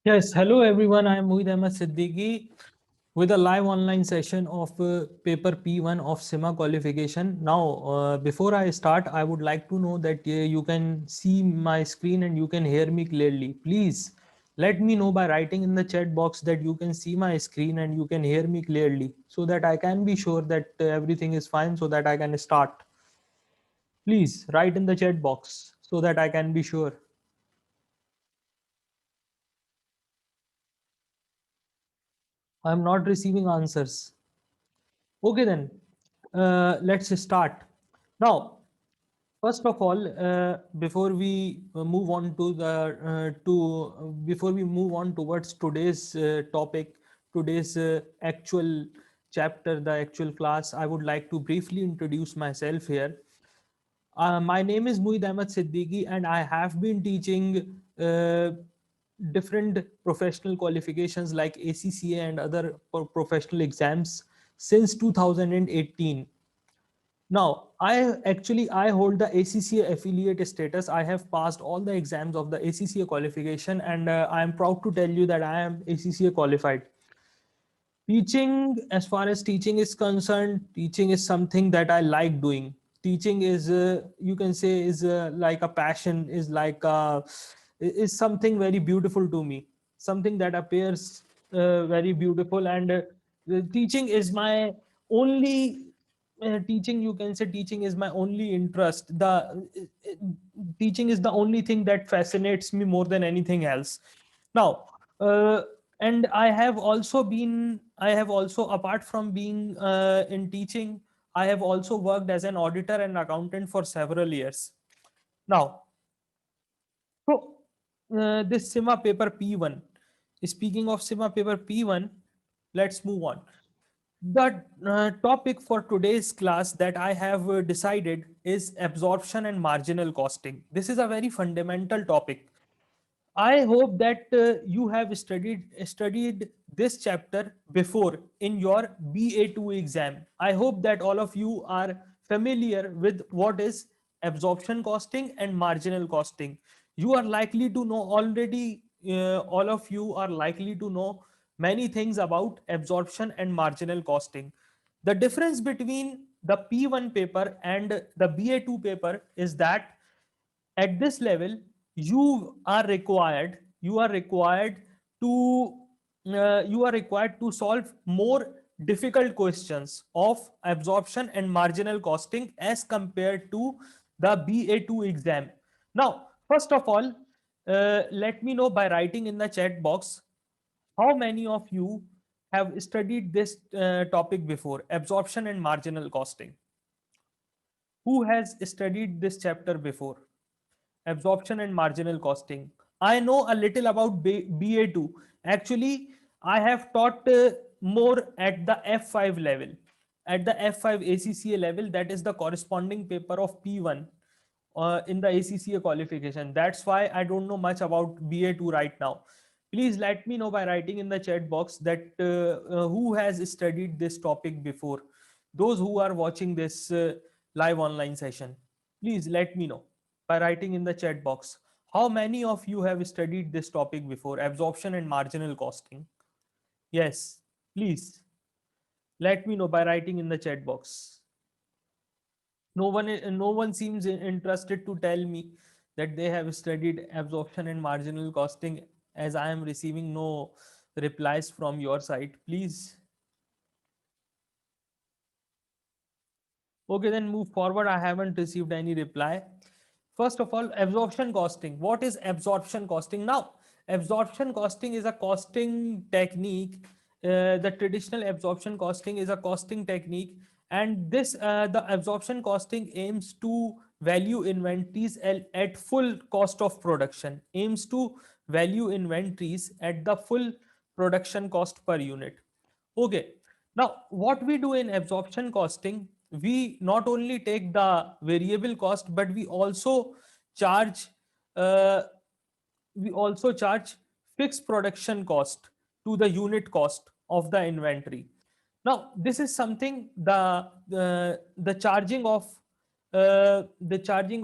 Yes, hello everyone. I am Muhid Ahmed Siddiqui with a live online session of paper P1 of SIMA qualification. Now, before I start, I would like to know that you can see my screen and you can hear me clearly. Please let me know by writing in the chat box that you can see my screen and you can hear me clearly so that I can be sure that everything is fine so that I can start. Please write in the chat box so that I can be sure. I am not receiving answers. Okay, then let's start. Now, first of all, before we move on to before we move on towards today's topic, today's actual chapter, the actual class, I would like to briefly introduce myself here. My name is Muid Ahmed Siddiqui, and I have been teaching different professional qualifications like ACCA and other professional exams since 2018. Now, I hold the ACCA affiliate status. I have passed all the exams of the ACCA qualification, and I am proud to tell you that I am ACCA qualified. Teaching, as far as teaching is concerned, teaching is something that I like doing. Teaching is, you can say, is like a passion, is something very beautiful to me, something that appears very beautiful. And teaching is my only teaching, you can say teaching is my only interest. Teaching is the only thing that fascinates me more than anything else. Now, uh, and I have also, apart from being in teaching, I have also worked as an auditor and accountant for several years. Now, so this SIMA paper P1, speaking of SIMA paper P1, let's move on. The topic for today's class that I have decided is absorption and marginal costing. This is a very fundamental topic. I hope that you have studied this chapter before in your BA2 exam. I hope that all of you are familiar with what is absorption costing and marginal costing. You are likely to know already, all of you are likely to know many things about absorption and marginal costing. The difference between the P1 paper and the BA2 paper is that at this level you are required to solve more difficult questions of absorption and marginal costing as compared to the BA2 exam. Now, first of all, let me know by writing in the chat box how many of you have studied this topic before, absorption and marginal costing. Who has studied this chapter before? Absorption and marginal costing. I know a little about BA2. Actually, I have taught more at the F5 level. At the F5 ACCA level, that is the corresponding paper of P1 in the ACCA qualification. That's why I don't know much about BA2 right now. Please let me know by writing in the chat box that who has studied this topic before. Those who are watching this live online session, please let me know by writing in the chat box. How many of you have studied this topic before, absorption and marginal costing? Yes, please let me know by writing in the chat box. No one seems interested to tell me that they have studied absorption and marginal costing, as I am receiving no replies from your side. Please. Okay, then move forward. I haven't received any reply. First of all, absorption costing. What is absorption costing? Now, absorption costing is a costing technique. The traditional absorption costing is a costing technique, and the absorption costing aims to value inventories at full cost of production. Aims to value inventories at the full production cost per unit. Okay. Now, what we do in absorption costing, we not only take the variable cost, but charge uh, we also charge fixed production cost to the unit cost of the inventory. Now, this is something the charging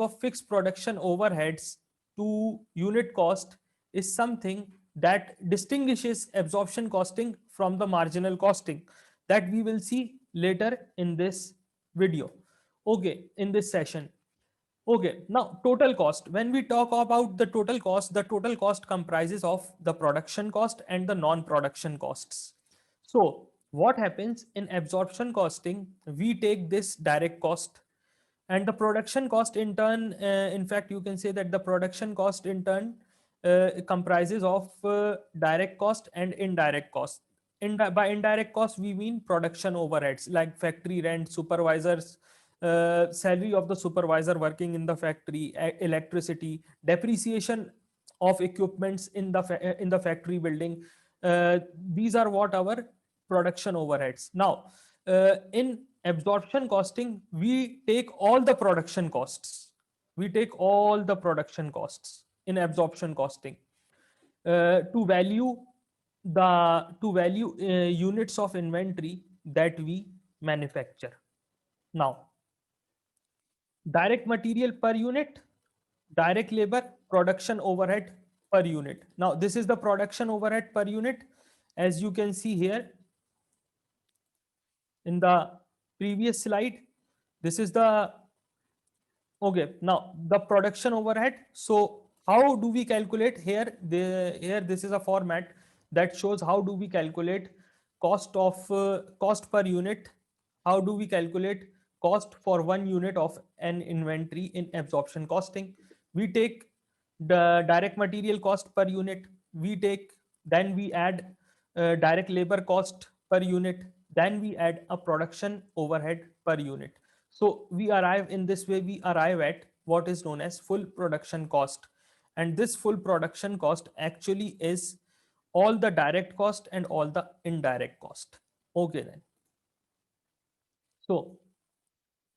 of fixed production overheads to unit cost is something that distinguishes absorption costing from the marginal costing, that we will see later in this video, okay, in this session. Okay, now total cost. When we talk about the total cost comprises of the production cost and the non-production costs. So what happens in absorption costing? We take this direct cost, and the production cost in turn, in fact, you can say that the production cost in turn comprises of direct cost and indirect cost. By indirect cost, we mean production overheads like factory rent, supervisors, salary of the supervisor working in the factory, electricity, depreciation of equipments in the factory building. These are what our production overheads. Now, in absorption costing, we take all the production costs. We take all the production costs in absorption costing to value units of inventory that we manufacture. Now, direct material per unit, direct labor, production overhead per unit. Now, this is the production overhead per unit. As you can see here in the previous slide, this is the, okay, now the production overhead. So how do we calculate here? Here this is a format that shows how do we calculate cost per unit. How do we calculate cost for 1 unit of an inventory in absorption costing? We take the direct material cost per unit. Then we add direct labor cost per unit. Then we add a production overhead per unit. So we arrive in this way, we arrive at what is known as full production cost. And this full production cost actually is all the direct cost and all the indirect cost. Okay then. So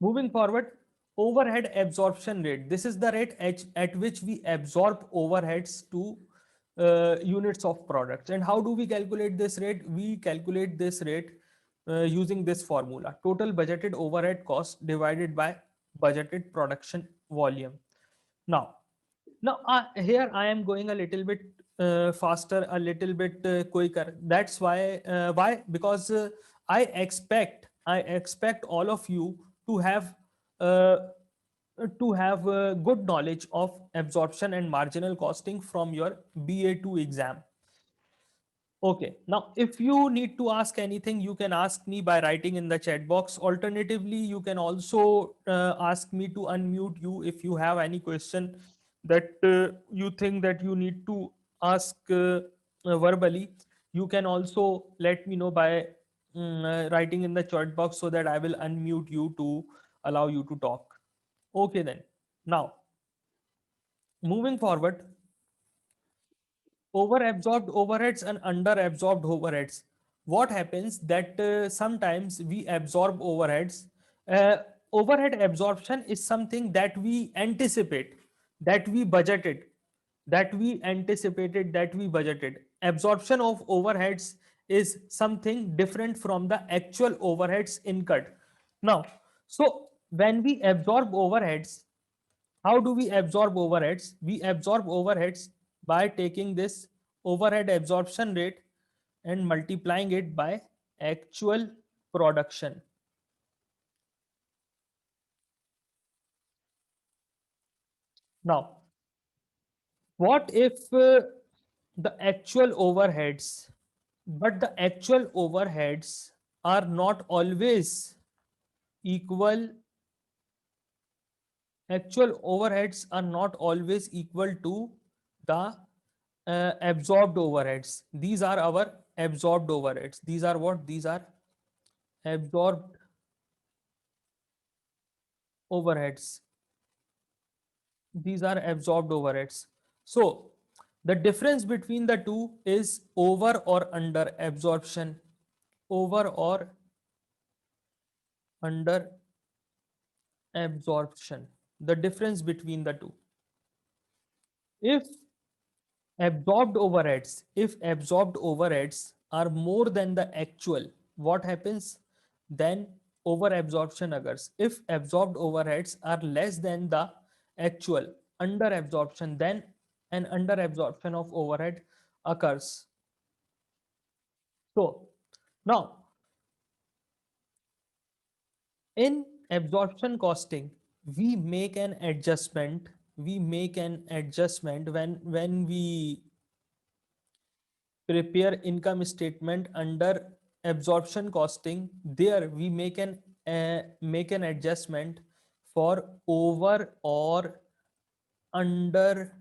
moving forward, overhead absorption rate. This is the rate at which we absorb overheads to units of products. And how do we calculate this rate? We calculate this rate using this formula: total budgeted overhead cost divided by budgeted production volume. Now, here I am going a little bit faster, a little bit quicker. That's why. Why? Because I expect all of you to have uh, good knowledge of absorption and marginal costing from your BA2 exam. Okay, now if you need to ask anything, you can ask me by writing in the chat box. Alternatively, you can also ask me to unmute you if you have any question that you think that you need to ask verbally. You can also let me know by writing in the chat box so that I will unmute you to allow you to talk. Okay, then. Now, moving forward, over absorbed overheads and under absorbed overheads. What happens that sometimes we absorb overheads. uh, Overhead absorption is something that we anticipate, that we budgeted, that we budgeted. Absorption of overheads is something different from the actual overheads incurred. Now, so when we absorb overheads, how do we absorb overheads? We absorb overheads by taking this overhead absorption rate and multiplying it by actual production. Now, what if the actual overheads, but the actual overheads are not always equal, actual overheads are not always equal to the absorbed overheads. These are our absorbed overheads. These are what? These are absorbed overheads. These are absorbed overheads. So the difference between the two is over or under absorption. Over or under absorption. The difference between the two. If absorbed overheads are more than the actual, what happens? Then over absorption occurs. If absorbed overheads are less than the actual, under absorption, then an under absorption of overhead occurs. So now in absorption costing, we make an adjustment. We make an adjustment when we prepare income statement under absorption costing. There we make an adjustment for over or under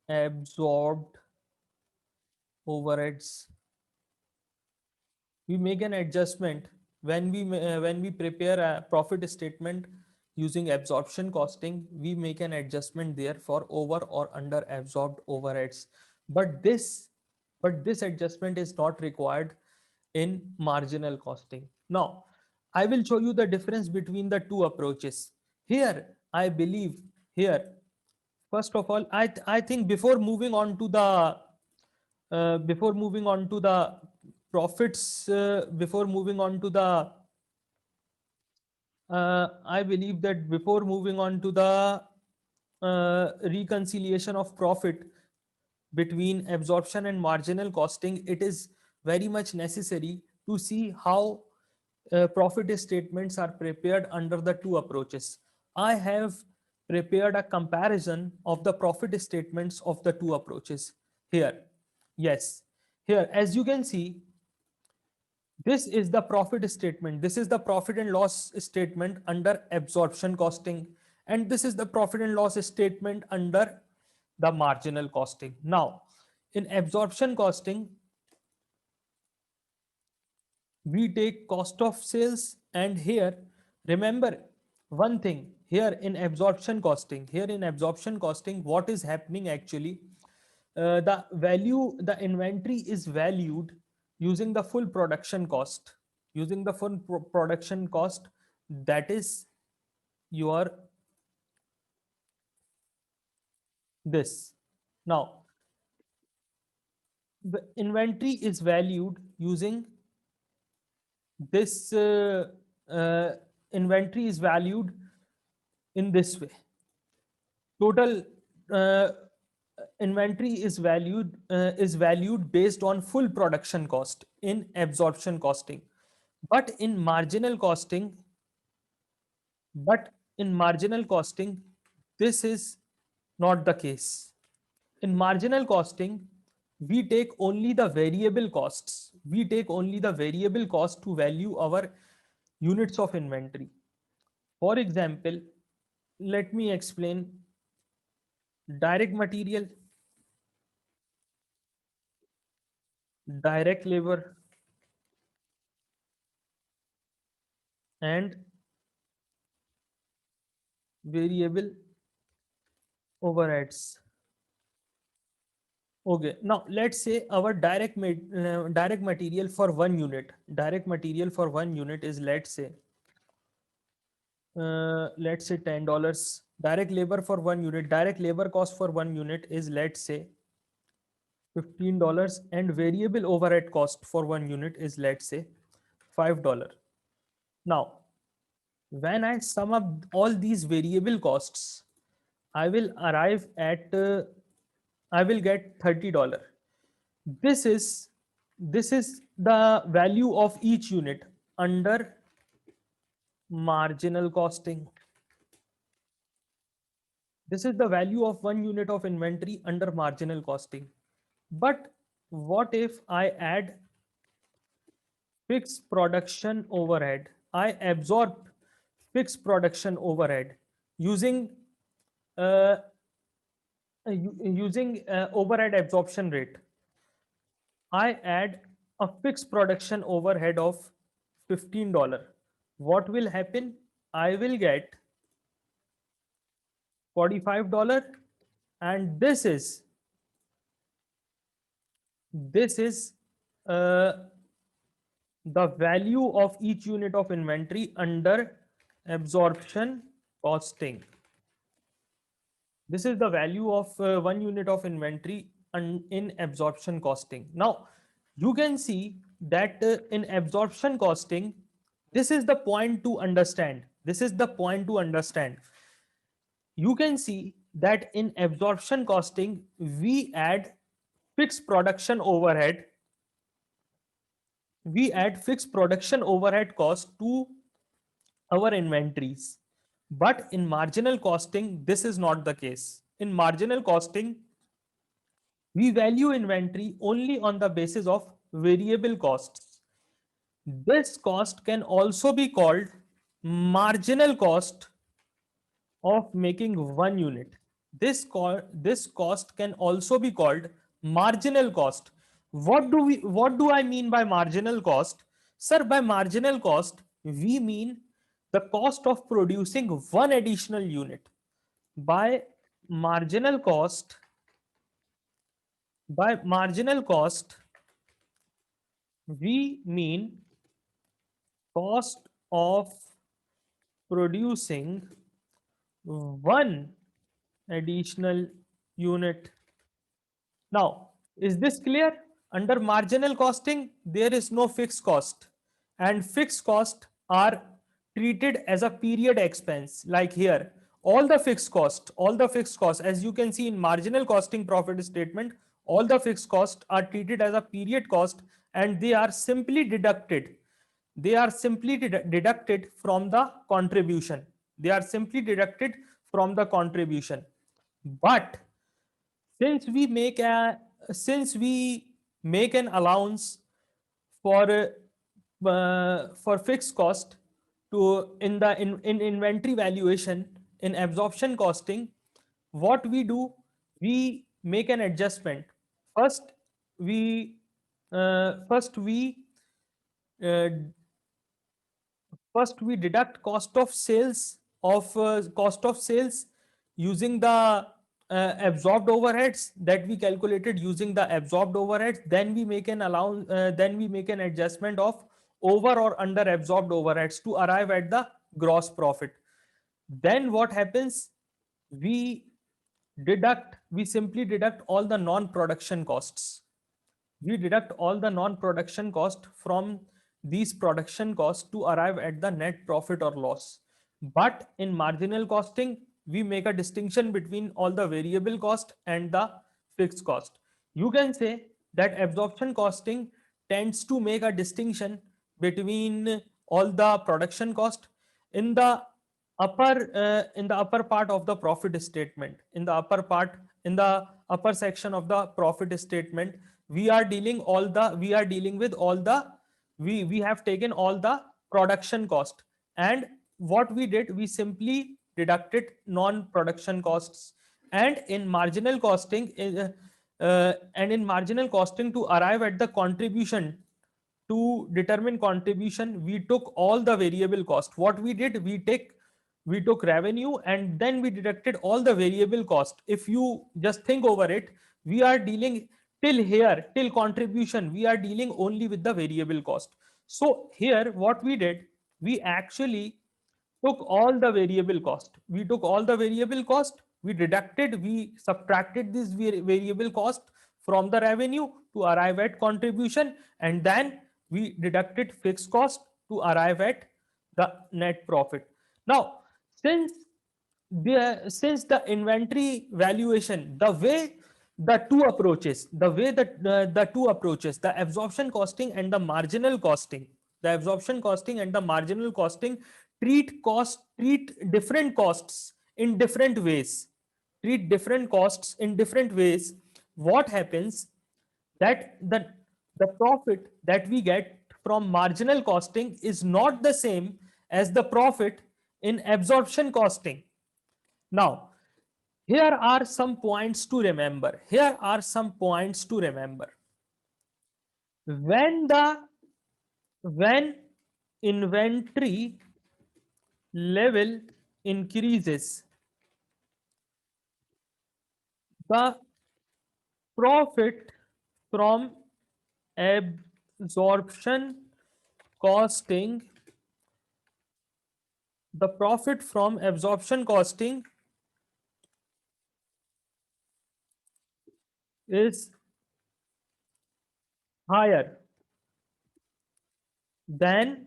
absorbed overheads. We make an adjustment when we prepare a profit statement using absorption costing. We make an adjustment there for over or under absorbed overheads, but this adjustment is not required in marginal costing. Now I will show you the difference between the two approaches. Here I believe, here first of all, I think before moving on to the profits, before moving on to the I believe that before moving on to the reconciliation of profit between absorption and marginal costing, it is very much necessary to see how profit statements are prepared under the two approaches. I have prepared a comparison of the profit statements of the two approaches here. Yes, here as you can see, this is the profit statement. This is the profit and loss statement under absorption costing. And this is the profit and loss statement under the marginal costing. Now, in absorption costing, we take cost of sales, and here, remember one thing, here in absorption costing, what is happening actually? The inventory is valued using the full production cost, production cost, that is your this. Now the inventory is valued using this uh, inventory is valued in this way. Total uh, inventory is valued based on full production cost in absorption costing, but in marginal costing, but in marginal costing this is not the case. In marginal costing, we take only the variable costs. We take only the variable cost to value our units of inventory. For example, let me explain: direct material, direct labor, and variable overheads. Okay, now let's say our direct material for one unit. Direct material for one unit is, let's say $10. Direct labor for one unit, direct labor cost for one unit is, let's say $15, and variable overhead cost for one unit is, let's say $5. Now, when I sum up all these variable costs, I will arrive at I will get $30. This is the value of each unit under marginal costing. This is the value of one unit of inventory under marginal costing. But what if I add fixed production overhead? I absorb fixed production overhead using uh, overhead absorption rate. I add a fixed production overhead of $15. What will happen? I will get $45, and this is uh, the value of each unit of inventory under absorption costing. This is the value of one unit of inventory in absorption costing. Now, you can see that in absorption costing, this is the point to understand. This is the point to understand. You can see that in absorption costing, we add fixed production overhead. We add fixed production overhead cost to our inventories. But in marginal costing, this is not the case. In marginal costing, we value inventory only on the basis of variable costs. This cost can also be called marginal cost of making one unit. This cost can also be called marginal cost. What do I mean by marginal cost? Sir, by marginal cost, we mean the cost of producing one additional unit. By marginal cost, by marginal cost, we mean cost of producing one additional unit. Now, is this clear? Under marginal costing, there is no fixed cost, and fixed costs are treated as a period expense. Like here, all the fixed costs, as you can see in marginal costing profit statement, all the fixed costs are treated as a period cost, and they are simply deducted. They are simply deducted from the contribution. They are simply deducted from the contribution. But since we make a since we make an allowance for fixed cost to in inventory valuation in absorption costing, what we do, we make an adjustment. First we first we uh, First, we deduct cost of sales using the absorbed overheads that we calculated using the absorbed overheads. Then we make an allowance. Then we make an adjustment of over or under absorbed overheads to arrive at the gross profit. Then what happens? We we simply deduct all the non-production costs. We deduct all the non-production cost from these production costs to arrive at the net profit or loss. But in marginal costing, we make a distinction between all the variable cost and the fixed cost. You can say that absorption costing tends to make a distinction between all the production cost in the upper part of the profit statement. In the upper section of the profit statement, we are dealing with all the we have taken all the production cost, and what we did, we simply deducted non production costs. And in marginal costing to arrive at the contribution, to determine contribution, we took all the variable cost. What we did, we took revenue and then we deducted all the variable cost. If you just think over it, we are dealing till contribution, we are dealing only with the variable cost. So here what we did, we actually took all the variable cost. We took all the variable cost, we subtracted this variable cost from the revenue to arrive at contribution, and then we deducted fixed cost to arrive at the net profit. Now, since the inventory valuation, the two approaches, the absorption costing and the marginal costing, the absorption costing and the marginal costing treat different costs in different ways. Treat different costs in different ways. What happens, that the profit that we get from marginal costing is not the same as the profit in absorption costing. Now, here are some points to remember. Here are some points to remember. When inventory level increases, the profit from absorption costing, the profit from absorption costing is higher than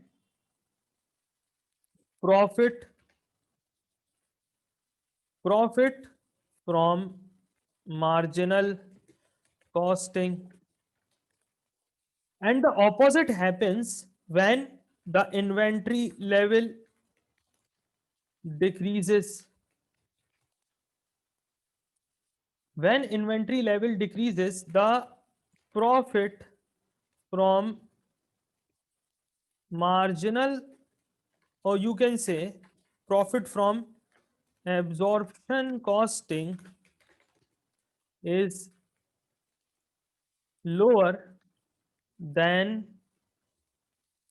profit from marginal costing. And the opposite happens when the inventory level decreases. When inventory level decreases, the profit from marginal, or you can say profit from absorption costing, is lower than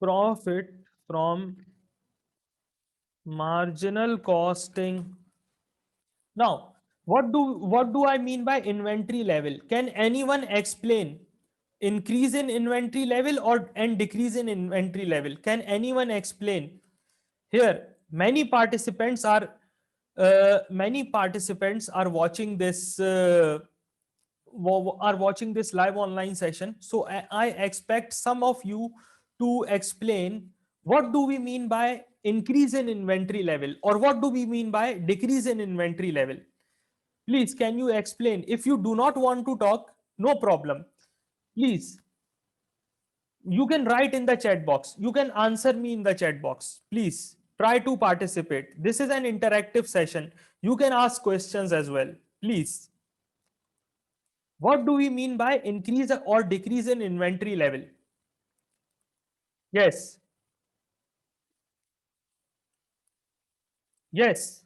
profit from marginal costing. Now, what do I mean by inventory level? Can anyone explain increase in inventory level or and decrease in inventory level? Can anyone explain? Here, many participants are watching this are watching this live online session. So I expect some of you to explain what do we mean by increase in inventory level or what do we mean by decrease in inventory level. Please, can you explain? If you do not want to talk, no problem. Please, you can write in the chat box. You can answer me in the chat box. Please try to participate. This is an interactive session. You can ask questions as well. Please. What do we mean by increase or decrease in inventory level? Yes. Yes.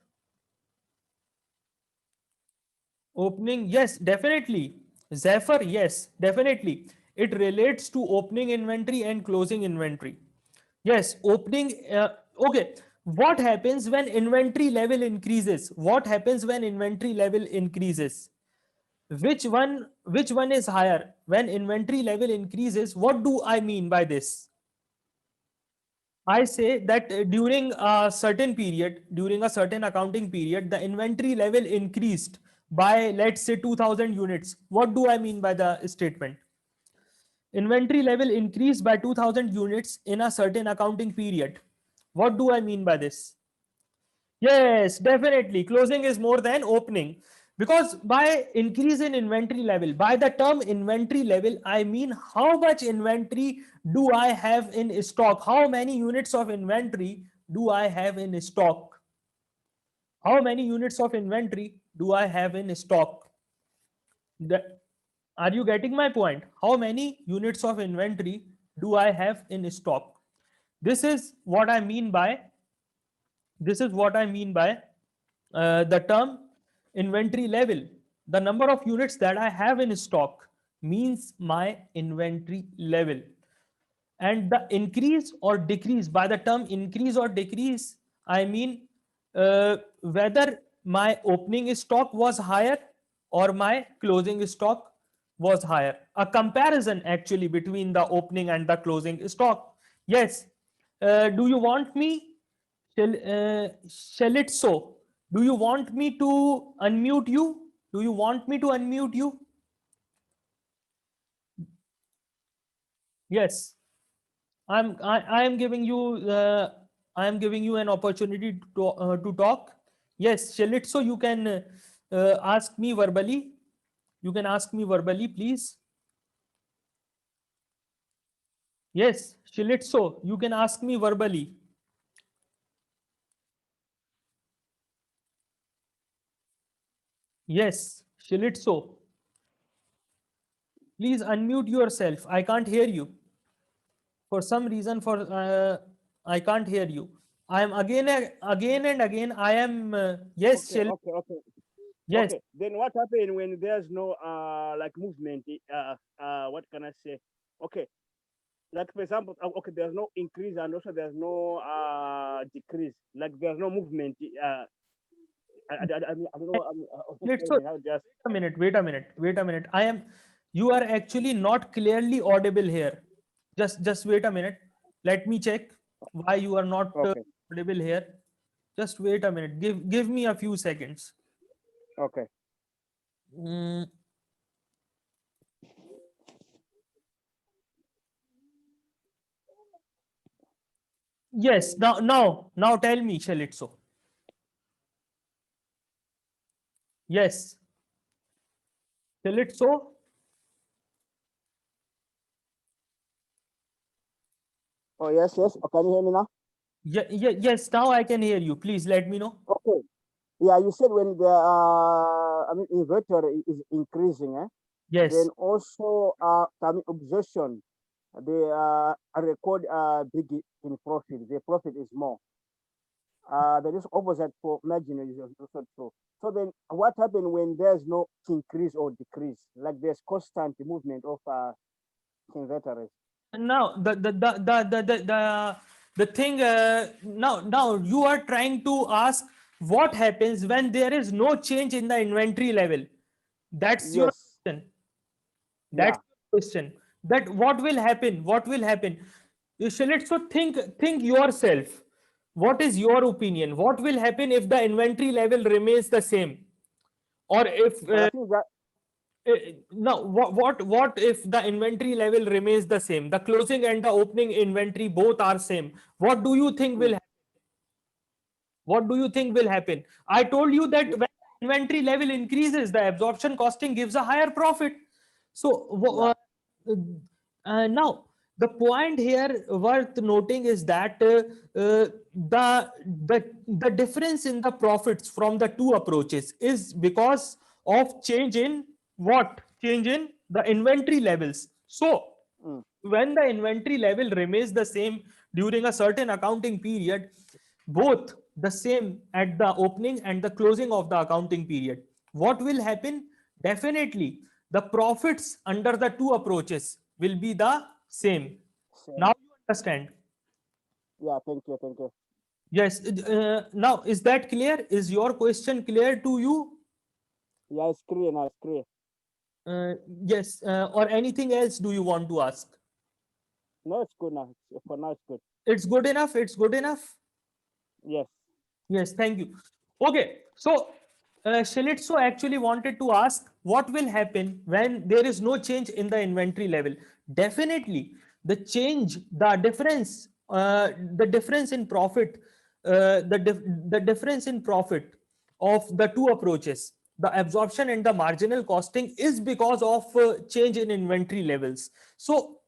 Opening. Yes, definitely. Zephyr. Yes, definitely. It relates to opening inventory and closing inventory. Yes, opening. Okay. What happens when inventory level increases? What happens when inventory level increases? Which one is higher? When inventory level increases, what do I mean by this? I say that during a certain period, during a certain accounting period, the inventory level increased by, let's say, 2000 units. What do I mean by the statement? Inventory level increased by 2000 units in a certain accounting period. What do I mean by this? Yes, definitely. Closing is more than opening. Because by increase in inventory level, by the term inventory level, I mean how much inventory do I have in stock? How many units of inventory do I have in stock? How many units of inventory do I have in stock? That, are you getting my point? How many units of inventory do I have in stock? This is what I mean by the term inventory level. The number of units that I have in stock means my inventory level. And the increase or decrease, by the term increase or decrease, I mean whether my opening stock was higher or my closing stock was higher. A comparison actually between the opening and the closing stock. Yes. Do you want me? Shall it so? Do you want me to unmute you? Do you want me to unmute you? Yes. I am giving you an opportunity to talk. Yes, Shelitso, you can ask me verbally. You can ask me verbally, please. Yes, Shelitso, you can ask me verbally. Yes, Shelitso, please unmute yourself. I can't hear you. For some reason, for I can't hear you. I am again and again. I am yes, Okay, okay, okay, yes. okay. Then what happens when there's no like movement? What can I say? Okay, like for example, okay, there's no increase and also there's no decrease. Like there's no movement. I don't know. Let's so Sorry, how just wait a minute, wait a minute, wait a minute. You are actually not clearly audible here. Just wait a minute. Let me check why you are not okay, audible here. Just wait a minute. Give me a few seconds. okay. Mm, yes. Now tell me, Shelitso. Yes, Shelitso. Oh, yes, yes. Oh, can you hear me now? Yes, now I can hear you. Please let me know. Okay. Yeah, you said when the inventory is increasing, then Yes. also exhaustion, they record big in profit. The profit is more. That is opposite for margin is also true. So then, what happens when there's no increase or decrease? Like there's constant movement of inventories. Now the thing now you are trying to ask what happens when there is no change in the inventory level. That's your Yes. question. That's Yeah. the question. That what will happen? What will happen? You shall let so think yourself. What is your opinion? What will happen if the inventory level remains the same, or if But I think that now what if the inventory level remains the same? The closing and the opening inventory both are same. What do you think will mm, happen? What do you think will happen? I told you that yeah, when inventory level increases, the absorption costing gives a higher profit. So yeah, now the point here worth noting is that the difference in the profits from the two approaches is because of change in what? Change in the inventory levels. So mm, when the inventory level remains the same during a certain accounting period, both the same at the opening and the closing of the accounting period, what will happen? Definitely the profits under the two approaches will be the same. Now same. you understand. Yeah, thank you, thank you. Yes. Now is that clear? Is your question clear to you? Yeah, it's clear now. It's clear. uh, yes. Or anything else do you want to ask? No, it's good now. For now, it's good. It's good enough. It's good enough. Yes. Yes, thank you. Okay, so Shalitso actually wanted to ask what will happen when there is no change in the inventory level. Definitely, the difference in profit, the difference in profit of the two approaches, the absorption and the marginal costing, is because of change in inventory levels. So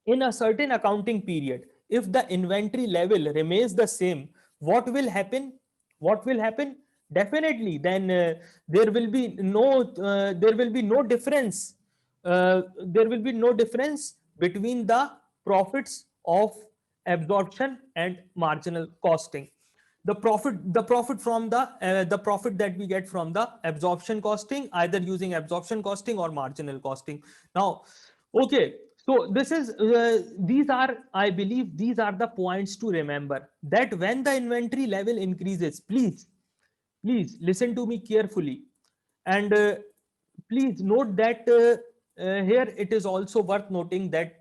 in a certain accounting period, if the inventory level remains the same, what will happen? What will happen? Definitely then there will be no difference. There will be no difference between the profits of absorption and marginal costing. The profit from the profit that we get from the absorption costing, either using absorption costing or marginal costing. Now, okay, so these are, I believe, these are the points to remember, that when the inventory level increases, please listen to me carefully, and please note that here it is also worth noting that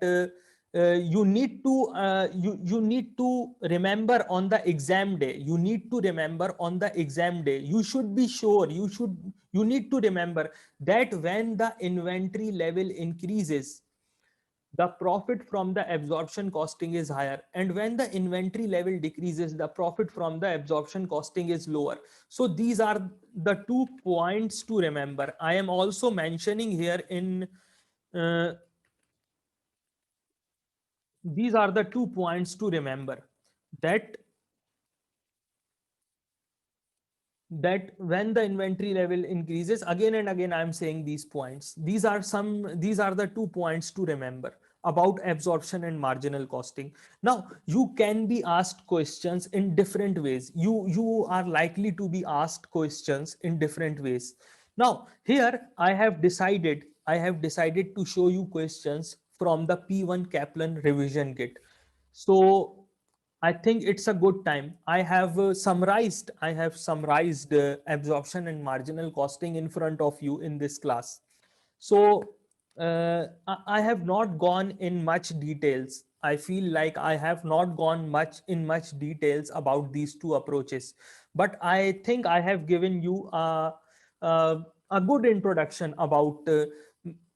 you need to remember on the exam day. You need to remember on the exam day. You should be sure. You need to remember that when the inventory level increases, the profit from the absorption costing is higher, and when the inventory level decreases, the profit from the absorption costing is lower. So these are the 2 points to remember. I am also mentioning here in uh, these are the 2 points to remember, that when the inventory level increases, again and again I am saying these points. These are the 2 points to remember about absorption and marginal costing. Now you can be asked questions in different ways. You are likely to be asked questions in different ways. Now here I have decided to show you questions from the P1 Kaplan revision kit. So I think it's a good time. I have summarized absorption and marginal costing in front of you in this class. So I have not gone in much details. I feel like I have not gone much details about these two approaches, but I think I have given you a good introduction about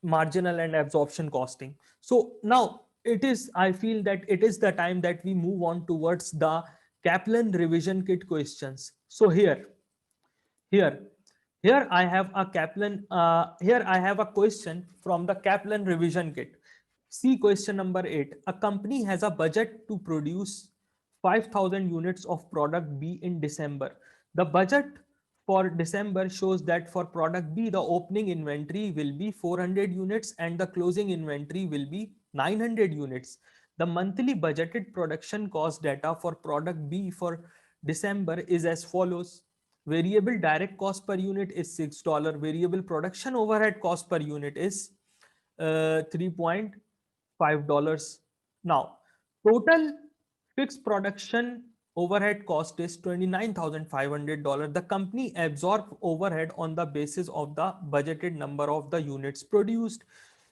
marginal and absorption costing. So now I feel that it is the time that we move on towards the Kaplan revision kit questions. So here, here I have a Kaplan, here I have a question from the Kaplan revision kit. See question number 8. A company has a budget to produce 5,000 units of product B in December. The budget for December shows that for product B, the opening inventory will be 400 units and the closing inventory will be 900 units. The monthly budgeted production cost data for product B for December is as follows. Variable direct cost per unit is $6. Variable production overhead cost per unit is 3.5. Now, total fixed production overhead cost is $29,500. The company absorbs overhead on the basis of the budgeted number of the units produced.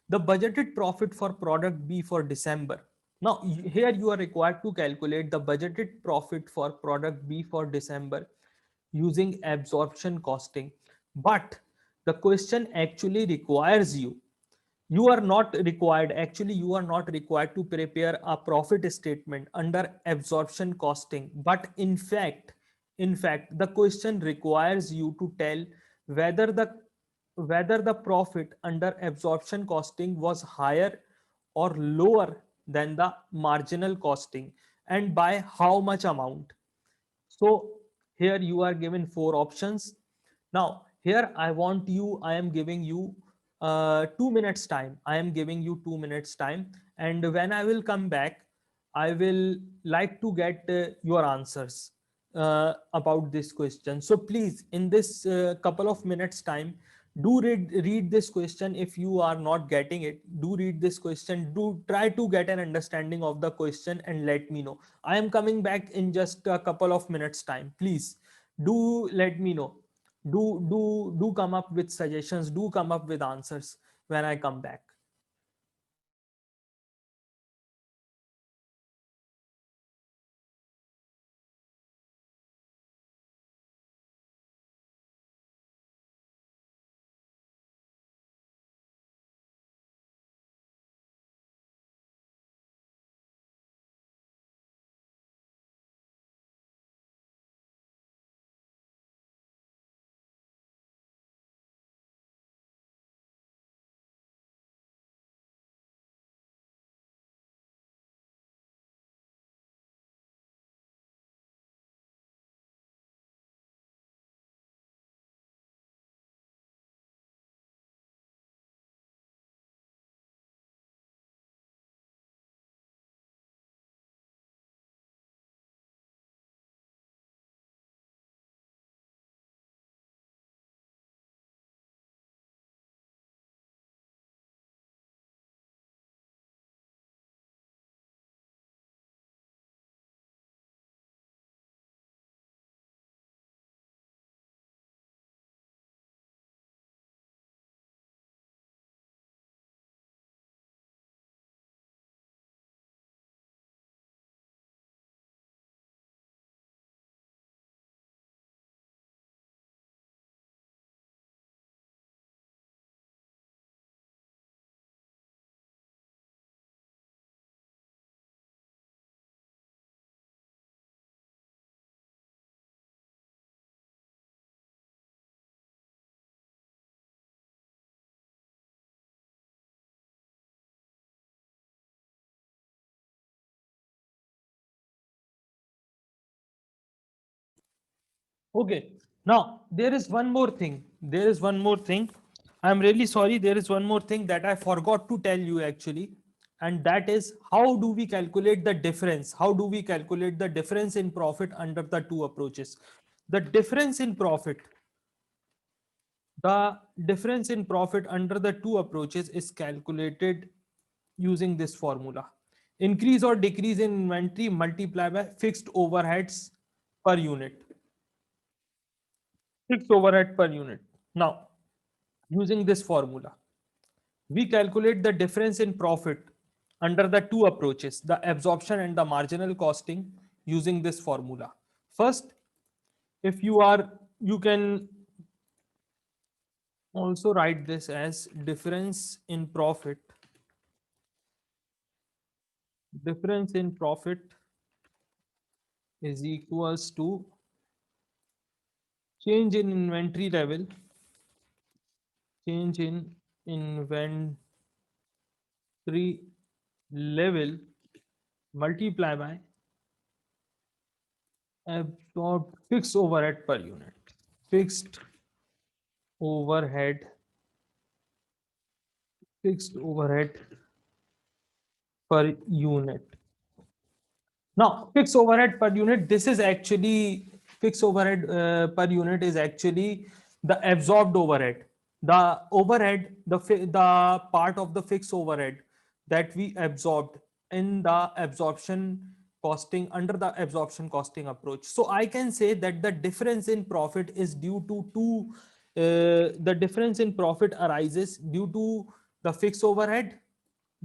The budgeted profit for product B for December. Now, here you are required to calculate the budgeted profit for product B for December using absorption costing. But the question actually requires you are not required, actually you are not required to prepare a profit statement under absorption costing, but in fact the question requires you to tell whether the whether the profit under absorption costing was higher or lower than the marginal costing, and by how much amount. So here you are given four options. Now here I am giving you 2 minutes time. I am giving you 2 minutes time. And when I will come back, I will like to get your answers about this question. So please, in this couple of minutes time, do read this question. If you are not getting it, do read this question. Do try to get an understanding of the question and let me know. I am coming back in just a couple of minutes time. Please do let me know. Do come up with suggestions. Do come up with answers when I come back. Okay. Now, there is one more thing. There is one more thing. I'm really sorry. There is one more thing that I forgot to tell you actually. And that is, how do we calculate the difference? How do we calculate the difference in profit under the two approaches? The difference in profit, the difference in profit under the two approaches is calculated using this formula. Increase or decrease in inventory multiplied by fixed overheads per unit. Fixed overhead per unit. Now, using this formula, we calculate the difference in profit under the two approaches, the absorption and the marginal costing, using this formula. First, if you can also write this as difference in profit. Difference in profit is equals to change in inventory level, change in inventory level multiply by absorbed fixed overhead per unit. Fixed overhead, fixed overhead per unit. Now, fixed overhead per unit, this is actually fixed overhead per unit is actually the absorbed overhead. The overhead, the part of the fixed overhead that we absorbed in the absorption costing under the absorption costing approach. So I can say that the difference in profit is due to the difference in profit arises due to the fixed overhead,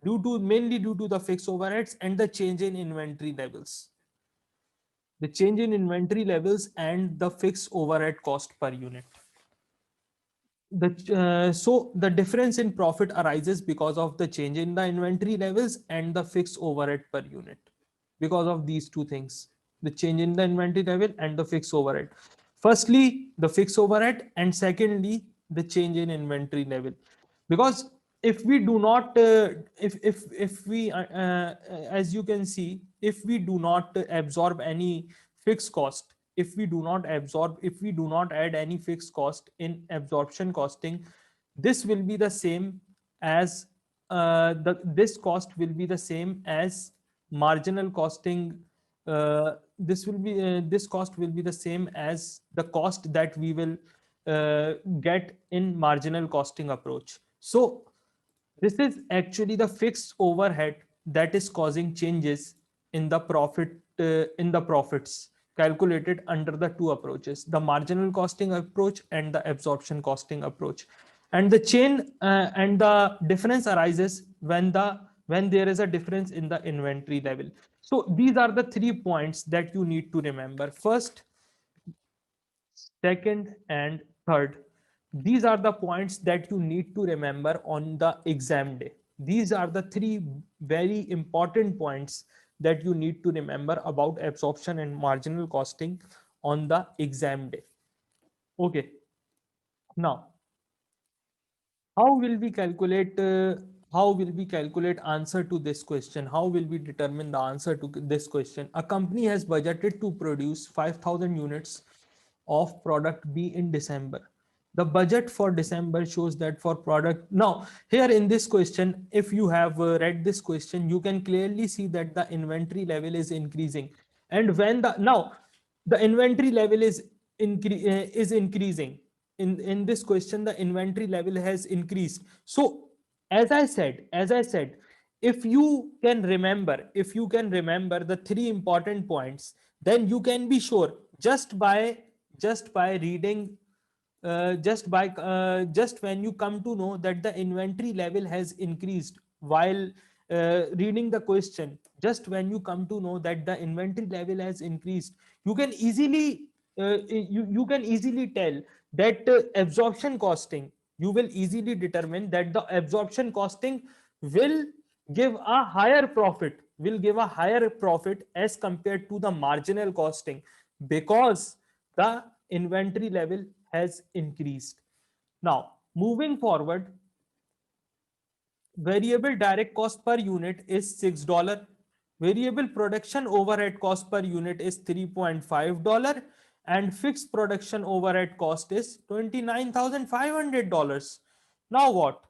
mainly due to the fixed overheads and the change in inventory levels. The change in inventory levels and the fixed overhead cost per unit. So the difference in profit arises because of the change in the inventory levels and the fixed overhead per unit. Because of these two things, the change in the inventory level and the fixed overhead. Firstly, the fixed overhead, and secondly, the change in inventory level. Because if we do not, if we, as you can see, if we do not absorb any fixed cost, if we do not add any fixed cost in absorption costing, this will be the same as this cost will be the same as marginal costing. This cost will be the same as the cost that we will get in marginal costing approach. So this is actually the fixed overhead that is causing changes in the profits calculated under the two approaches, the marginal costing approach and the absorption costing approach. And the difference arises when there is a difference in the inventory level. So these are the 3 points that you need to remember: first, second, and third. These are the points that you need to remember on the exam day. These are the three very important points that you need to remember about absorption and marginal costing on the exam day. Okay. Now, how will we calculate answer to this question? How will we determine the answer to this question? A company has budgeted to produce 5,000 units of product B in December. The budget for December shows that for product, now here in this question, if you have read this question, you can clearly see that the inventory level is increasing. And when the inventory level is increasing, in this question, the inventory level has increased. So as I said, if you can remember the three important points, then you can be sure just by reading, just when you come to know that the inventory level has increased while reading the question, just when you come to know that the inventory level has increased, you can easily tell that absorption costing, you will easily determine that the absorption costing will give a higher profit as compared to the marginal costing, because the inventory level has increased. Now, moving forward, variable direct cost per unit is $6. Variable production overhead cost per unit is $3.5, and fixed production overhead cost is $29,500. Now what?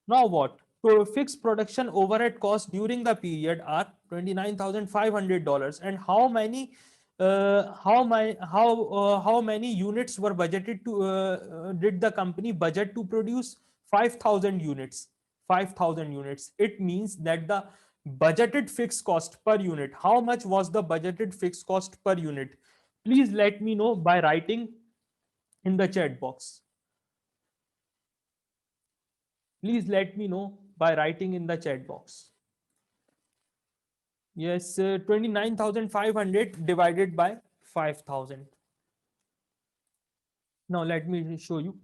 Now what? So fixed production overhead costs during the period are $29,500. And how many units were budgeted to did the company budget to produce? 5,000 units. 5,000 units. It means that the budgeted fixed cost per unit. How much was the budgeted fixed cost per unit? Please let me know by writing in the chat box. Please let me know by writing in the chat box. Yes, 29,500 divided by 5,000. Now let me show you.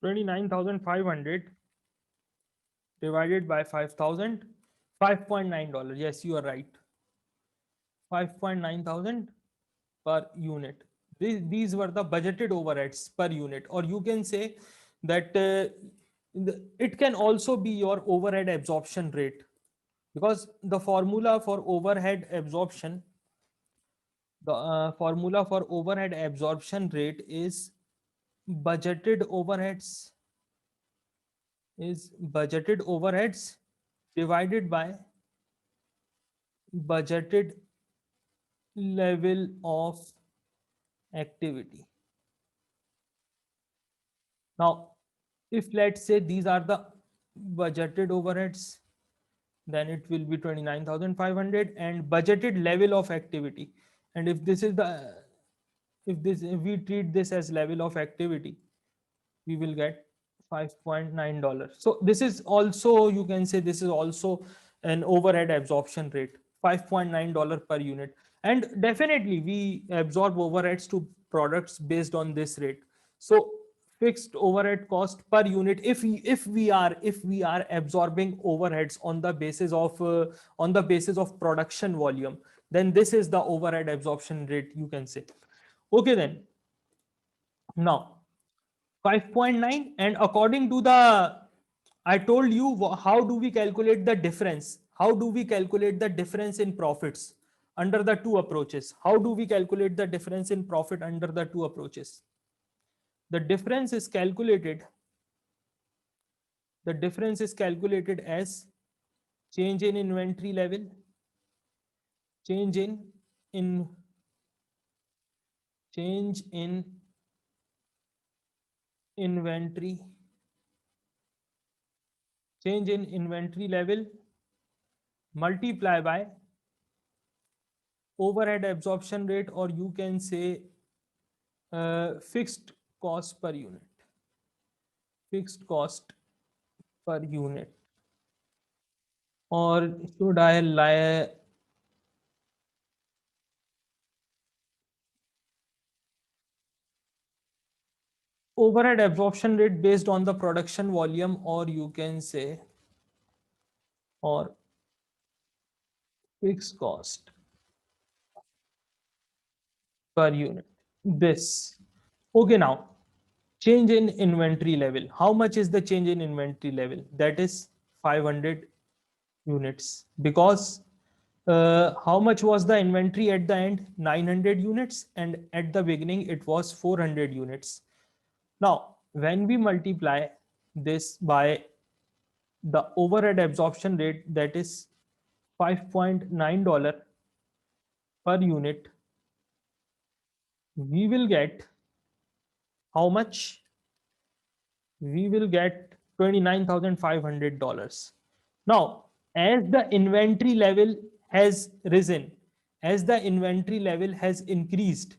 29,500 divided by 5,000, $5.9. Yes, you are right. 5.9 thousand per unit. These were the budgeted overheads per unit, or you can say that it can also be your overhead absorption rate, because the formula for overhead absorption, rate is budgeted overheads divided by budgeted level of activity. Now, if let's say these are the budgeted overheads, then it will be 29,500, and budgeted level of activity. And if this is the, if we treat this as level of activity, we will get $5.9. So this is also, you can say this is also an overhead absorption rate, $5.9 per unit. And definitely we absorb overheads to products based on this rate. So fixed overhead cost per unit, if we are absorbing overheads on the basis of production volume, then this is the overhead absorption rate, you can say. Okay, then now 5.9, and according to the, I told you how do we calculate the difference, in profits under the two approaches. How do we calculate the difference in profit under the two approaches? The difference is calculated as change in inventory level, change in inventory level multiply by overhead absorption rate, or you can say fixed cost per unit. Or should I lie? Overhead absorption rate based on the production volume, or you can say, or fixed cost per unit. This. Okay, now change in inventory level. How much is the change in inventory level? That is 500 units. Because how much was the inventory at the end? 900 units, and at the beginning it was 400 units. Now, when we multiply this by the overhead absorption rate, that is $5.9 per unit, we will get how much? We will get $29,500. Now, as the inventory level has risen, as the inventory level has increased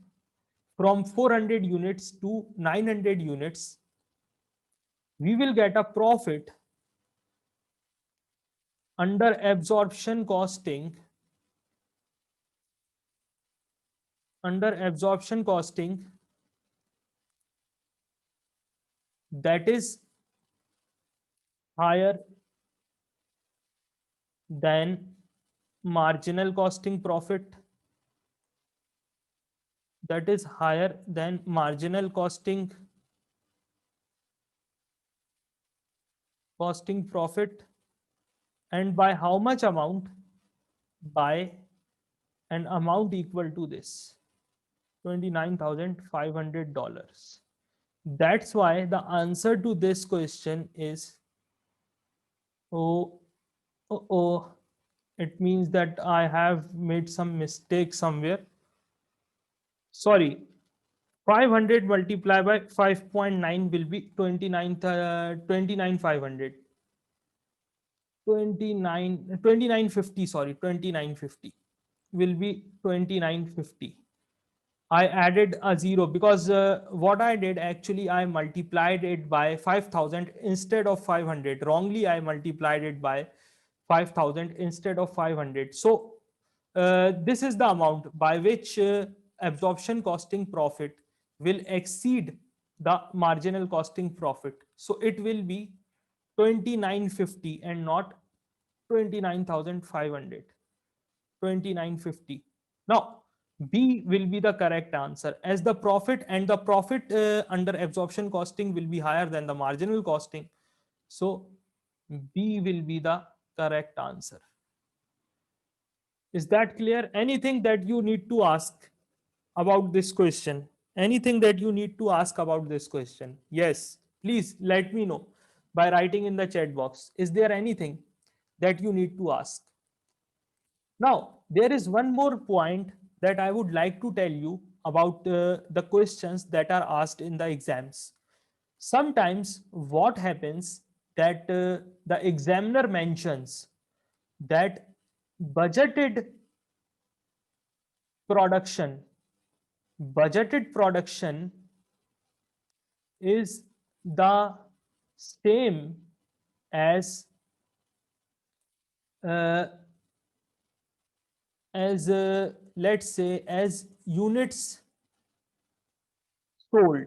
from 400 units to 900 units, we will get a profit under absorption costing, that is higher than marginal costing profit, profit. And by how much amount? By an amount equal to this, $29,500. That's why the answer to this question is, oh, it means that I have made some mistake somewhere. Sorry, 500 multiplied by 5.9 will be 29,500. 2950, sorry, 2950 will be 2950. I added a zero because what I did, actually I multiplied it by 5,000 instead of 500. Wrongly I multiplied it by 5,000 instead of 500. So this is the amount by which absorption costing profit will exceed the marginal costing profit. So it will be 2950 and not 29,500. 2950. Now, B will be the correct answer, as the profit and the profit under absorption costing will be higher than the marginal costing. So, B will be the correct answer. Is that clear? Anything that you need to ask about this question? Anything that you need to ask about this question? Yes, please let me know by writing in the chat box. Is there anything that you need to ask? Now, there is one more point that I would like to tell you about the questions that are asked in the exams. Sometimes what happens that the examiner mentions that budgeted production, budgeted production is the same as uh, let's say as units sold.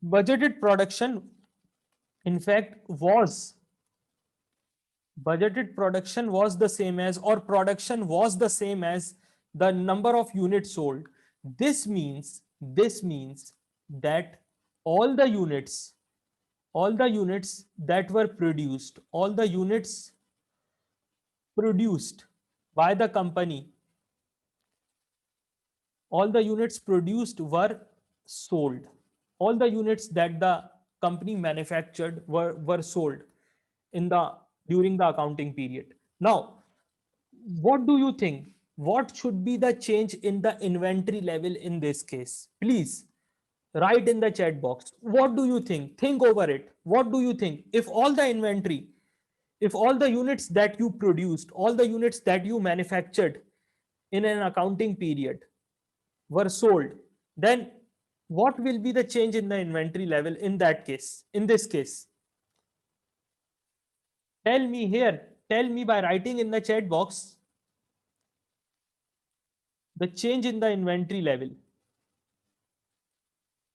Budgeted production in fact was budgeted production was the same as, or production was the same as, the number of units sold. This means that all the units all the units that were produced all the units produced by the company, all the units produced were sold. All the units that the company manufactured were sold in the during the accounting period. Now, what do you think? What should be the change in the inventory level in this case? Please write in the chat box. What do you think? Think over it. What do you think? If all the units that you produced, all the units that you manufactured in an accounting period were sold, then what will be the change in the inventory level in that case, in this case? Tell me here, tell me by writing in the chat box the change in the inventory level.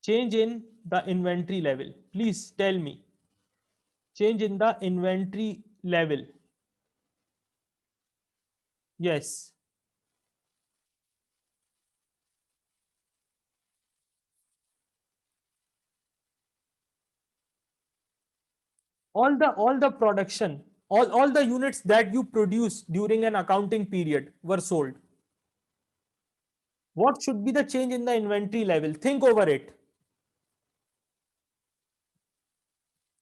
Change in the inventory level. Please tell me. Change in the inventory level. Yes. All the production, all the units that you produce during an accounting period were sold. What should be the change in the inventory level? Think over it.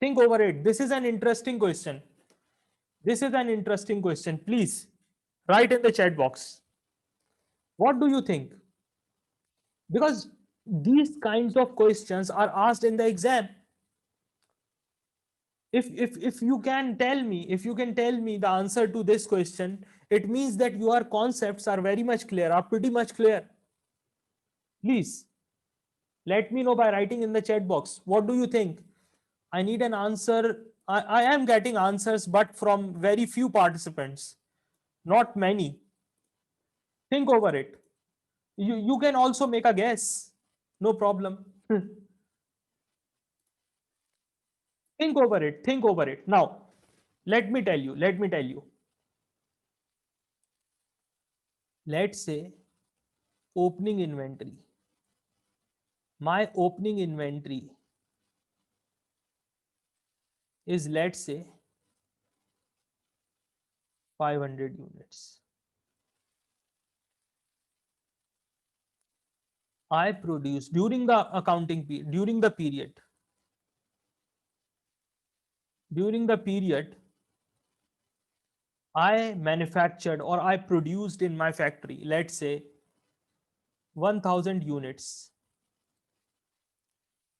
Think over it. This is an interesting question. This is an interesting question. Please write in the chat box. What do you think? Because these kinds of questions are asked in the exam. If you can tell me, if you can tell me the answer to this question, it means that your concepts are very much clear, are pretty much clear. Please let me know by writing in the chat box. What do you think? I need an answer. I am getting answers, but from very few participants, not many. Think over it. You can also make a guess. No problem. Think over it. Think over it. Now, let me tell you. Let me tell you. Let's say opening inventory. My opening inventory is, let's say, 500 units. I produced during the accounting period, during the period I manufactured or I produced in my factory, let's say 1000 units,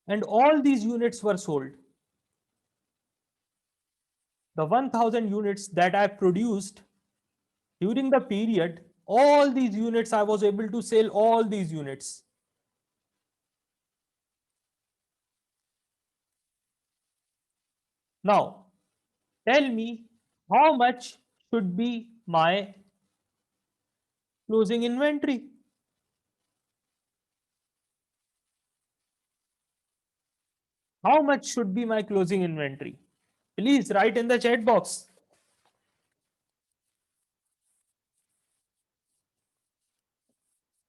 and all these units were sold. The 1000 units that I produced during the period, all these units I was able to sell all these units. Now, tell me how much should be my closing inventory? How much should be my closing inventory? Please write in the chat box.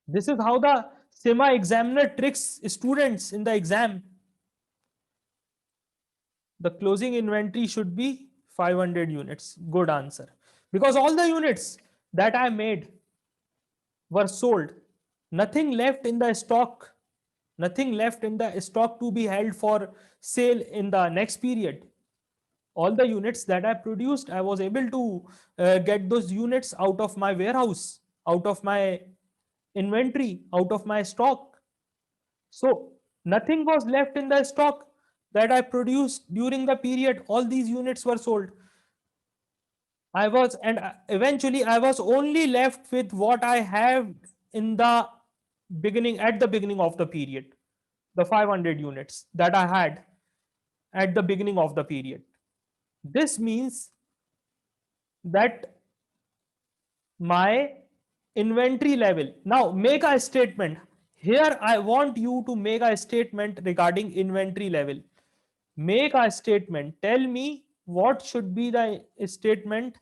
This is how the SEMA examiner tricks students in the exam. The closing inventory should be 500 units. Good answer. Because all the units that I made were sold. Nothing left in the stock. Nothing left in the stock to be held for sale in the next period. All the units that I produced, I was able to get those units out of my warehouse, out of my inventory, out of my stock. So nothing was left in the stock that I produced during the period. All these units were sold. I was, and eventually I was only left with what I have in the beginning, at the beginning of the period, the 500 units that I had at the beginning of the period. This means that my inventory level. Now make a statement. Here I want you to make a statement regarding inventory level. Make a statement. Tell me what should be the statement.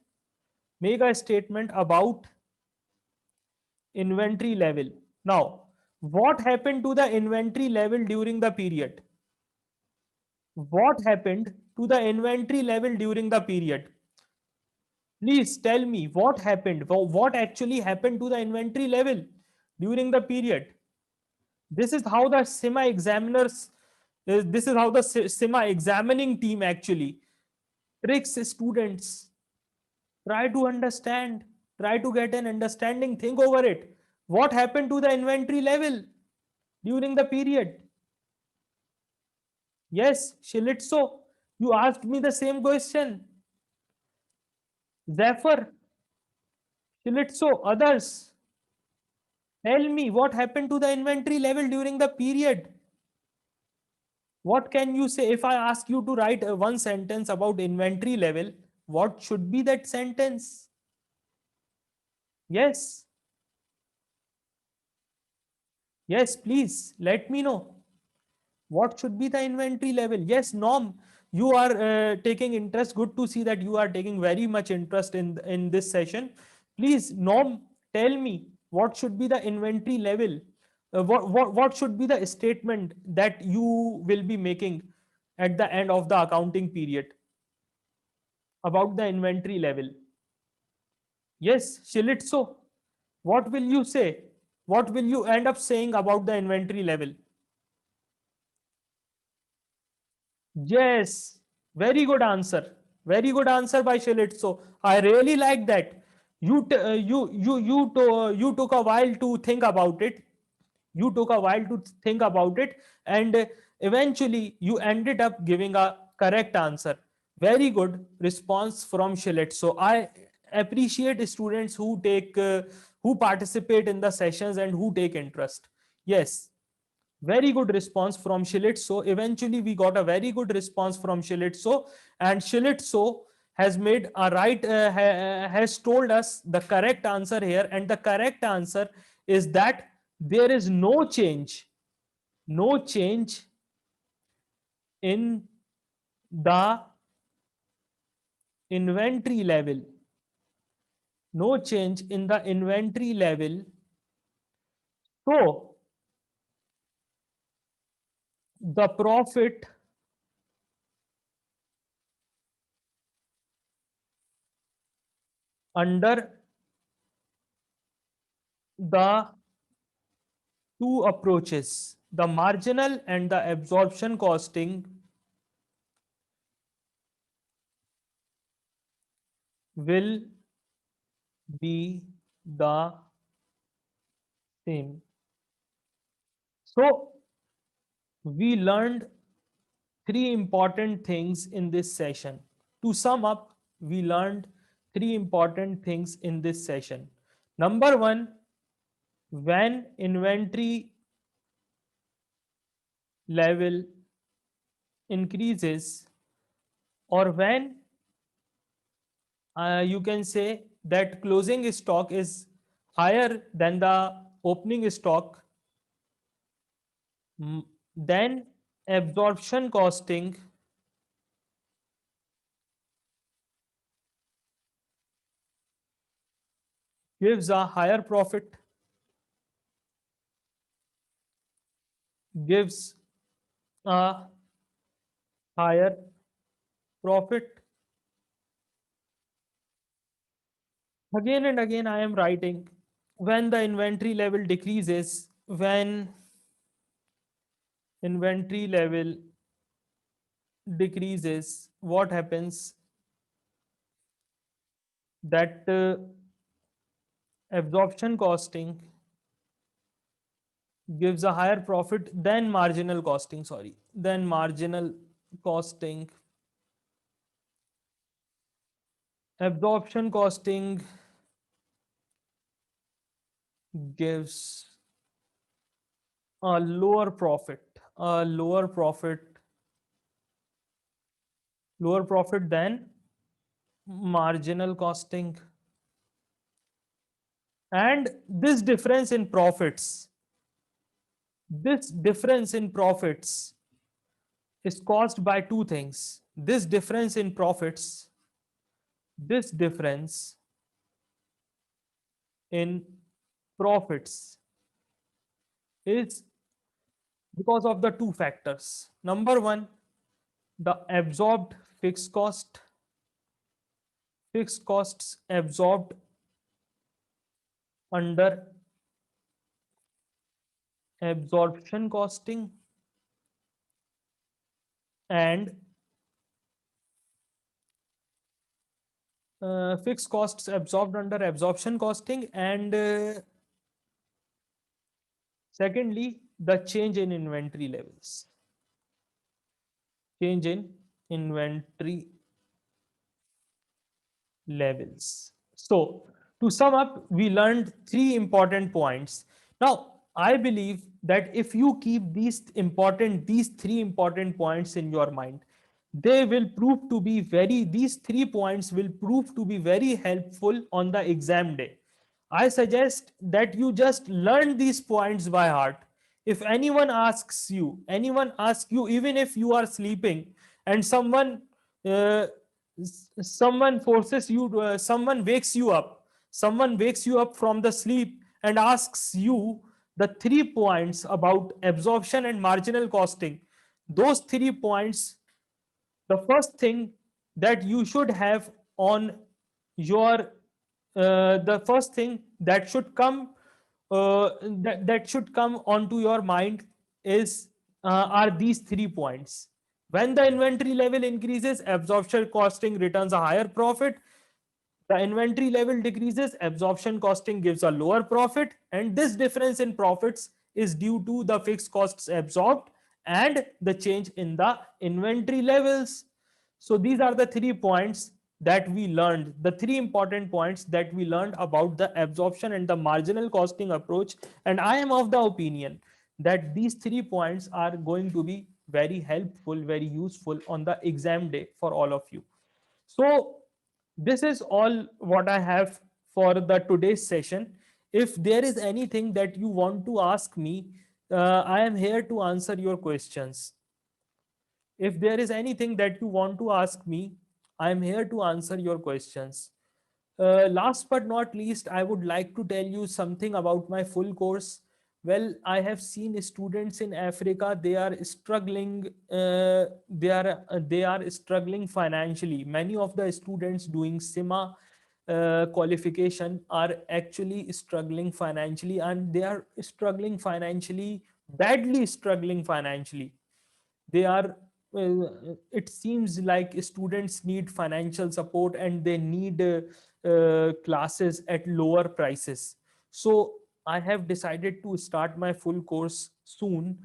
Make a statement about inventory level. Now, what happened to the inventory level during the period? What happened to the inventory level during the period? Please tell me what happened. What actually happened to the inventory level during the period? This is how the SEMA examiners, this is how the SEMA examining team actually tricks students. Try to understand, try to get an understanding, think over it. What happened to the inventory level during the period? Yes, Shilitso, you asked me the same question. Zephyr, Shilitso, others, tell me what happened to the inventory level during the period. What can you say if I ask you to write one sentence about inventory level? What should be that sentence? Yes, yes, please let me know. What should be the inventory level? Yes, Norm, you are taking interest. Good to see that you are taking very much interest in this session. Please, Norm, tell me what should be the inventory level. What should be the statement that you will be making at the end of the accounting period about the inventory level? Yes, Shilitso, what will you say? What will you end up saying about the inventory level? Yes, very good answer. Very good answer by Shilit. So I really like that. You took a while to think about it. You took a while to think about it, and eventually you ended up giving a correct answer. Very good response from Shilit. So I appreciate students who participate in the sessions and who take interest. Yes, very good response from Shilitso. Eventually, we got a very good response from Shilitso, and Shilitso has made a right, has told us the correct answer here, and the correct answer is that there is no change in the inventory level, no change in the inventory level. So the profit under the two approaches, the marginal and the absorption costing, will be the same. So we learned three important things in this session. To sum up, we learned three important things in this session. Number one, when inventory level increases, or when you can say that closing stock is higher than the opening stock, then absorption costing gives a higher profit, gives a higher profit. Again and again, I am writing when the inventory level decreases, when inventory level decreases, what happens? That absorption costing gives a higher profit than marginal costing, sorry, than marginal costing. Absorption costing gives a lower profit, a lower profit than marginal costing. And this difference in profits, this difference in profits is caused by two things. This difference in profits, this difference in profits is because of the two factors. Number one, the absorbed fixed cost, fixed costs absorbed under absorption costing, and fixed costs absorbed under absorption costing, and secondly, the change in inventory levels. Change in inventory levels. So, to sum up, we learned three important points. Now, I believe that if you keep these three important points in your mind, they will prove to be these 3 points will prove to be very helpful on the exam day. I suggest that you just learn these points by heart. If anyone asks you, even if you are sleeping, and uh, someone forces you to, someone wakes you up from the sleep and asks you the 3 points about absorption and marginal costing, those 3 points, the first thing that you should have on your the first thing that should come that should come onto your mind is are these 3 points. When the inventory level increases, absorption costing returns a higher profit. The inventory level decreases, absorption costing gives a lower profit, and this difference in profits is due to the fixed costs absorbed and the change in the inventory levels. So these are the 3 points that we learned, the three important points that we learned about the absorption and the marginal costing approach. And I am of the opinion that these 3 points are going to be very helpful, very useful on the exam day for all of you. So this is all what I have for the today's session. If there is anything that you want to ask me, I am here to answer your questions. If there is anything that you want to ask me, I am here to answer your questions. Last but not least, I would like to tell you something about my full course. Well, I have seen students in Africa; they are struggling. They are struggling financially. Many of the students doing SIMA qualification are actually struggling financially, and they are struggling financially, badly struggling financially. They are it seems like students need financial support, and they need classes at lower prices. So I have decided to start my full course soon.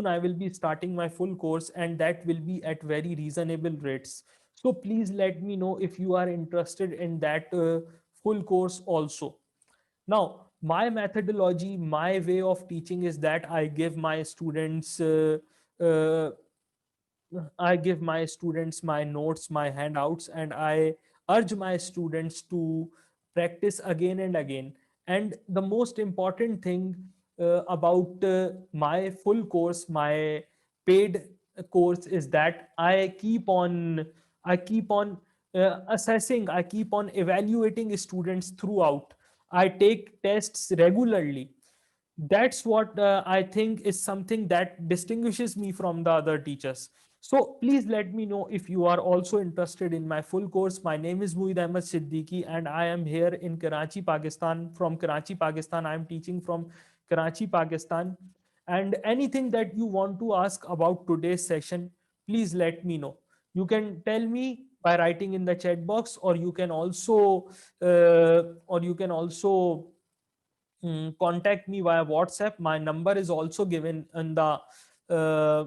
I will be starting my full course, and that will be at very reasonable rates. So please let me know if you are interested in that full course also. Now, my methodology, my way of teaching is that uh, I give my students my notes, my handouts, and I urge my students to practice again and again. And the most important thing about my full course, my paid course is that I keep on assessing, I keep on evaluating students throughout. I take tests regularly. That's what I think is something that distinguishes me from the other teachers. So please let me know if you are also interested in my full course. My name is Mueed Ahmed Siddiqui and I am here in Karachi, Pakistan. From Karachi, Pakistan, I am teaching from Karachi, Pakistan. And anything that you want to ask about today's session, please let me know. You can tell me by writing in the chat box, or you can also contact me via WhatsApp. My number is also given in the uh,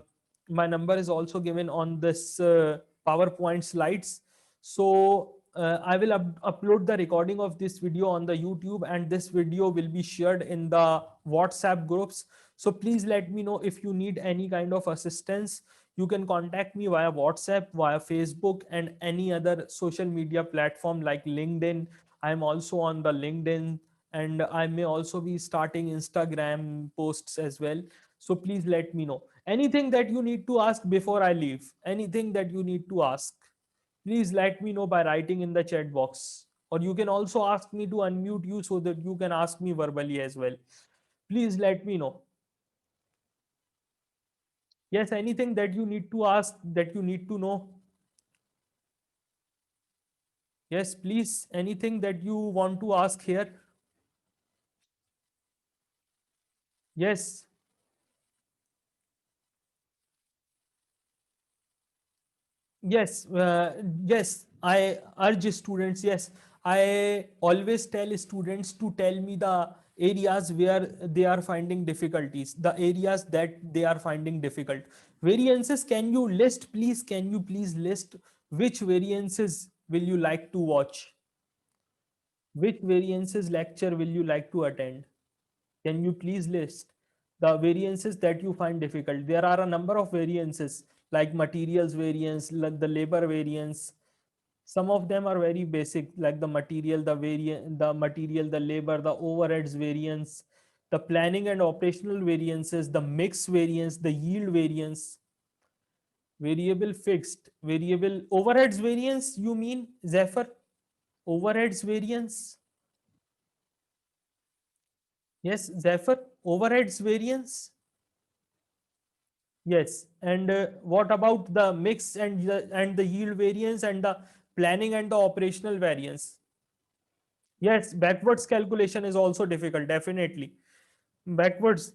my number is also given on this PowerPoint slides. So I will upload the recording of this video on the YouTube, and this video will be shared in the WhatsApp groups. So please let me know if you need any kind of assistance. You can contact me via WhatsApp, via Facebook, and any other social media platform like LinkedIn. I'm also on the LinkedIn, and I may also be starting Instagram posts as well. So please let me know anything that you need to ask before I leave. Anything that you need to ask, please let me know by writing in the chat box, or you can also ask me to unmute you so that you can ask me verbally as well. Please let me know. Yes, anything that you need to ask, that you need to know. Yes, please, anything that you want to ask here. Yes. Yes, yes, I urge students. Yes, I always tell students to tell me the areas where they are finding difficulties, the areas that they are finding difficult. Variances, can you list, please? Can you please list which variances will you like to watch? Which variances lecture will you like to attend? Can you please list the variances that you find difficult? There are a number of variances like materials variance, like the labor variance. Some of them are very basic, like the material, the material, the labor, the overheads variance, the planning and operational variances, the mix variance, the yield variance, variable fixed, variable overheads variance. You mean Zephyr? Overheads variance? Yes, Zephyr. Overheads variance. Yes, and what about the mix and the yield variance and the planning and the operational variance? Yes, backwards calculation is also difficult, definitely. Backwards,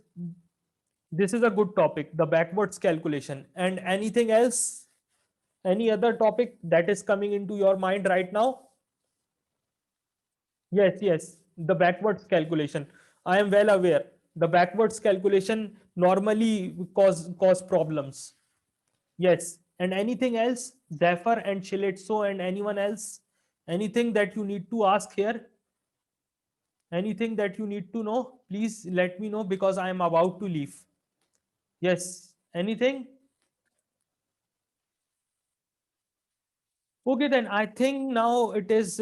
this is a good topic, the backwards calculation. And anything else? Any other topic that is coming into your mind right now? Yes, yes, the backwards calculation. I am well aware. The backwards calculation normally cause problems. Yes. And anything else? Zephyr and Shilitso and anyone else? Anything that you need to ask here? Anything that you need to know? Please let me know because I am about to leave. Yes. Anything? Okay, then I think now it is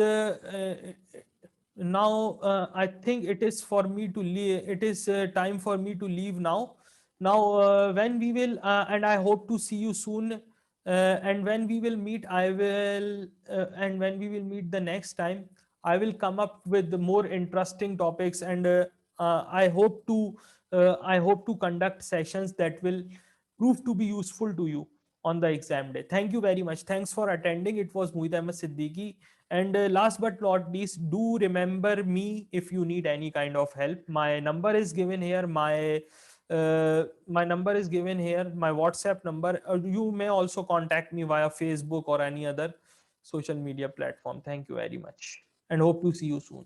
now I think it is for me to leave. It is time for me to leave now. Now, when we will, and I hope to see you soon. And when we will meet, and when we will meet the next time, I will come up with the more interesting topics, and I hope to conduct sessions that will prove to be useful to you on the exam day. Thank you very much. Thanks for attending. It was Mueed Ahmed Siddiqui. And last but not least, do remember me if you need any kind of help. My number is given here. My number is given here. My WhatsApp number. You may also contact me via Facebook or any other social media platform. Thank you very much, and hope to see you soon.